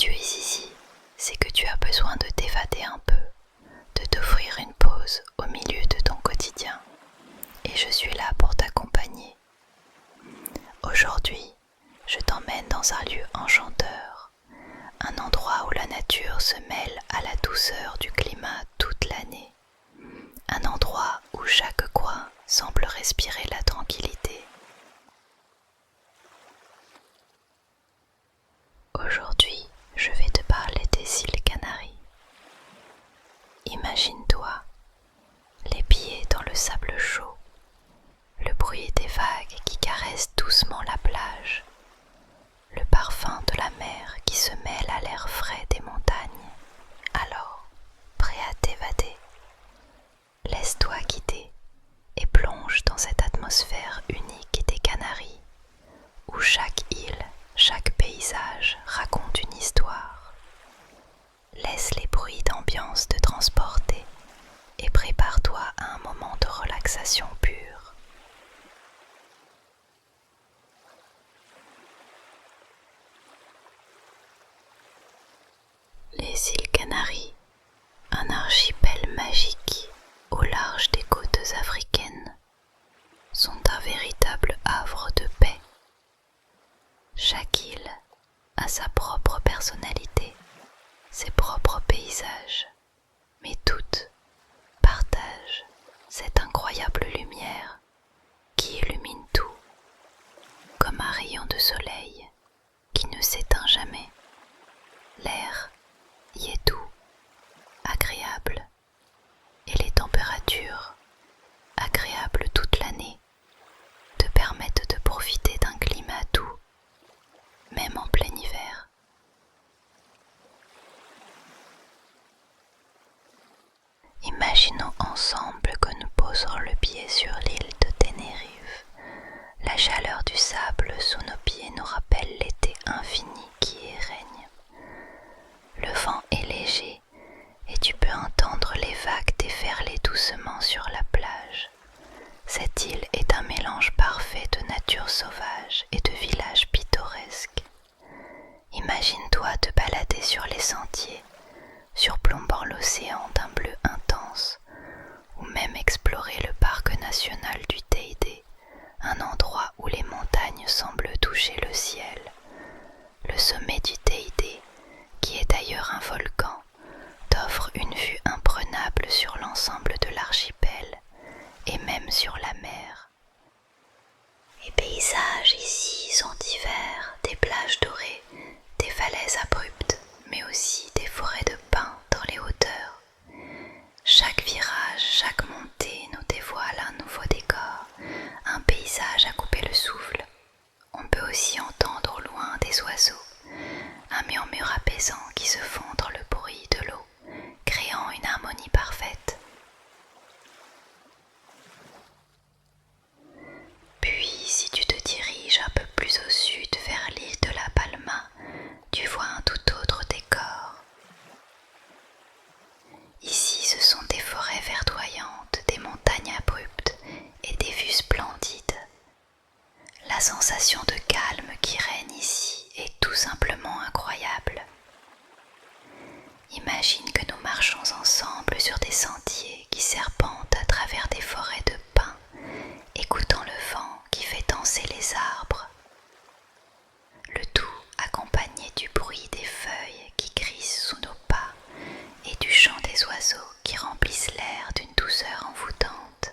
tu es ici, c'est que tu as besoin de t'évader un peu, de t'offrir une pause au milieu de ton quotidien. Et je suis là pour t'accompagner. Aujourd'hui, je t'emmène dans un lieu enchanteur, un endroit où la nature se mêle à la douceur du climat toute l'année, un endroit où chaque coin semble respirer la tranquillité. Aujourd'hui, je vais te parler des îles Canaries. Imagine-toi, les pieds dans le sable chaud, le bruit des vagues qui caressent doucement la plage, le parfum de la mer qui se mêle à l'air frais des montagnes. Alors, prêt à t'évader, laisse-toi guider et plonge dans cette atmosphère unique des Canaries, où chaque île, chaque paysage raconte une histoire. Laisse les bruits d'ambiance te transporter et prépare-toi à un moment de relaxation pure. Les îles Canaries, un archipel magique au large des côtes africaines, sont un véritable havre de paix. Chaque île a sa propre personnalité, ses propres paysages, mais toutes partagent cette incroyable lumière qui illumine tout, comme un rayon de soleil qui ne s'éteint jamais. L'air y est doux, agréable, et les températures, agréables toute l'année, te permettent de profiter d'un climat doux, même en plein hiver. Imaginons ensemble que nous posons le pied sur l'île de Tenerife. La chaleur du sable sous nos pieds nous rappelle l'été infini qui y règne. Le vent est léger et tu peux entendre les vagues déferler doucement sur la plage. Cette île est un mélange parfait de nature sauvage et de villages pittoresques. Imagine-toi te balader sur les sentiers, surplombant l'océan d'un bleu intense, ou même explorer le parc national du Teide, un endroit où les montagnes semblent toucher le ciel. Le sommet du Teide, qui est d'ailleurs un volcan, t'offre une vue imprenable sur l'ensemble de l'archipel et même sur la mer. Les paysages ici sont divers, des plages dorées, des falaises abruptes, mais aussi des forêts de pins dans les hauteurs. Chaque virage, chaque montée nous dévoile un nouveau décor, un paysage à couper le souffle. On peut aussi entendre au loin des oiseaux, un murmure apaisant qui se fond dans le bruit de l'eau, créant une harmonie parfaite. Puis, si tu te diriges un peu plus au sud vers l'île de La Palma, tu vois un tout autre décor. Ici, ce sont des forêts verdoyantes, des montagnes abruptes et des vues splendides. La sensation de calme qui règne ici est tout simplement incroyable. Imagine que nous marchons ensemble sur des sentiers qui serpentent à travers des forêts de pins, écoutant le vent qui fait danser les arbres. Le tout accompagné du bruit des feuilles qui crissent sous nos pas et du chant des oiseaux qui remplissent l'air d'une douceur envoûtante.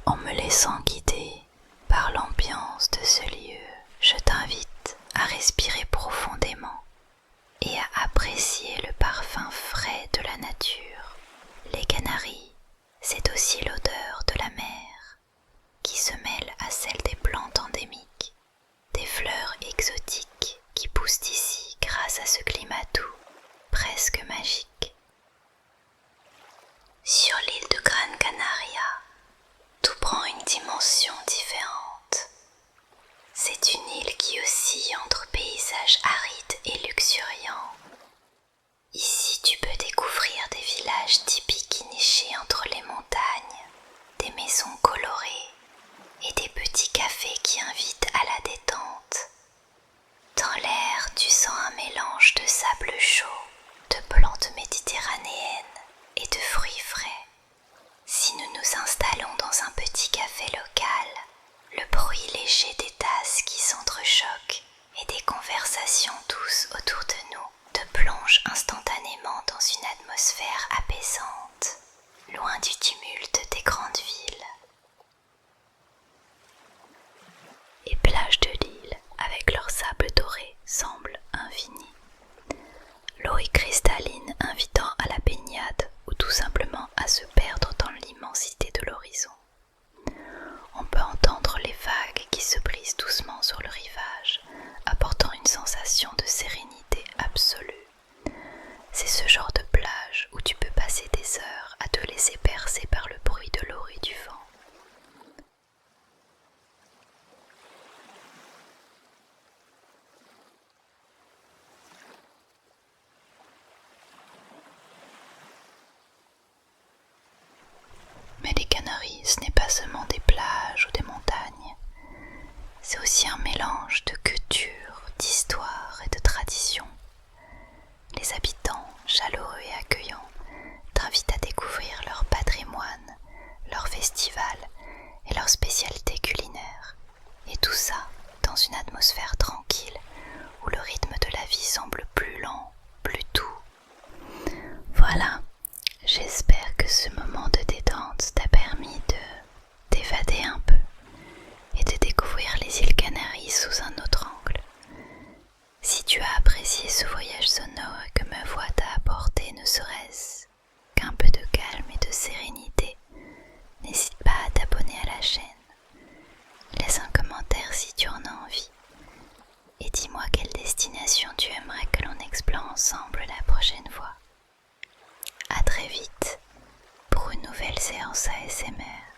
En me laissant guider par l'ambiance de ce lieu, je t'invite à respirer profondément et à apprécier le parfum frais de la nature. Les Canaries, c'est aussi l'odeur de la mer qui se mêle à celle des plantes endémiques, des fleurs exotiques qui poussent ici grâce à ce climat doux, presque magique. Sur l'île de Gran Canaria, tout prend une dimension différente. C'est une île qui oscille entre paysages arides et luxuriants. Ici, tu peux découvrir des villages typiques nichés entre les montagnes, semble infinie. L'eau est cristalline, invitant à la baignade ou tout simplement à se perdre dans l'immensité de l'horizon. On peut entendre les vagues qui se brisent doucement sur le rivage, apportant une sensation de sérénité absolue. C'est ce genre de plage où tu peux passer des heures à te laisser bercer par le bruit de l'eau et du vent. Mais les Canaries, ce n'est pas seulement des plages ou des montagnes, c'est aussi un mélange de culture, d'histoire et de tradition. Les habitants, chaleureux et accueillants, t'invitent à découvrir leur patrimoine, leurs festivals et leurs spécialités culinaires. Et tout ça dans une atmosphère tranquille où le rythme de la vie semble plus lent, plus doux. Voilà, j'espère que ce moment de détente t'a permis de t'évader un peu et de découvrir les îles Canaries sous un autre angle. Si tu as apprécié ce voyage sonore que ma voix t'a apporté, ne serait-ce qu'un peu de calme et de sérénité, n'hésite pas à t'abonner à la chaîne. Laisse un commentaire si tu en as envie. Et dis-moi quelle destination tu aimerais que l'on explore ensemble la prochaine fois. À très vite pour une nouvelle séance ASMR.